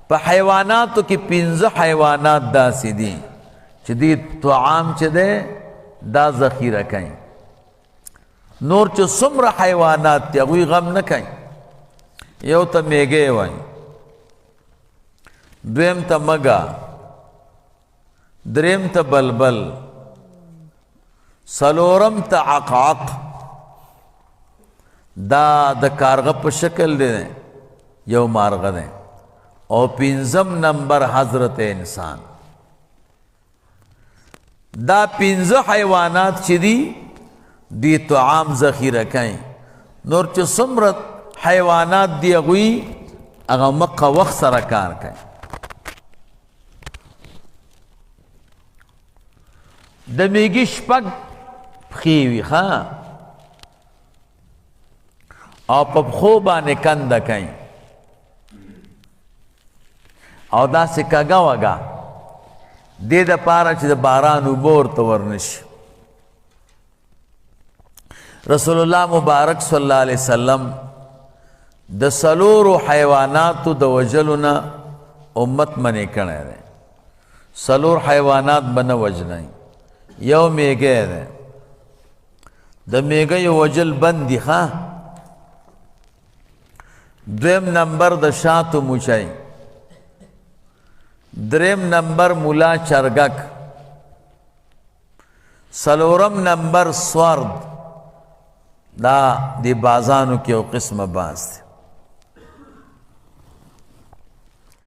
په حیواناتو کې 15 حیوانات داسې دي چې دی طعام چې دی دا ذخیره کوي. نور چې څومره حیوانات دي هغوی غم نه کوي. یو ته میږی وایي، دویم ته مږه، دریم ته بلبل، څلورم ته عقعق، دا د کارغه په شکل دی یو مارغه دی، او 15 نمبر حضرت انسان. دا 15 حیوانات چې دي دی طعام ذخیره کوي. نور چې څومره حیوانات دی هغوی هغه مقه وخت سره کار کوي. د میږي 6 پښې وي ښه، او په پښو باندې کنده کوي، او داسې کږه وږه دې دپاره چې د باران اوبه ورته ورنشي. رسول الله مبارک صلی الله علیه وسلم د 4 حیواناتو د وجلو نه امت منې کړی دی. 4 حیوانات به نه وژنئ. یو میږی دی، د میږیو وجل بند دي ښه. دویم نمبر د شاتو موچی، دریم نمبر مولا چرګک، څلورم نمبر سورد، دا دی بازانو کې یو قسمه باز دی.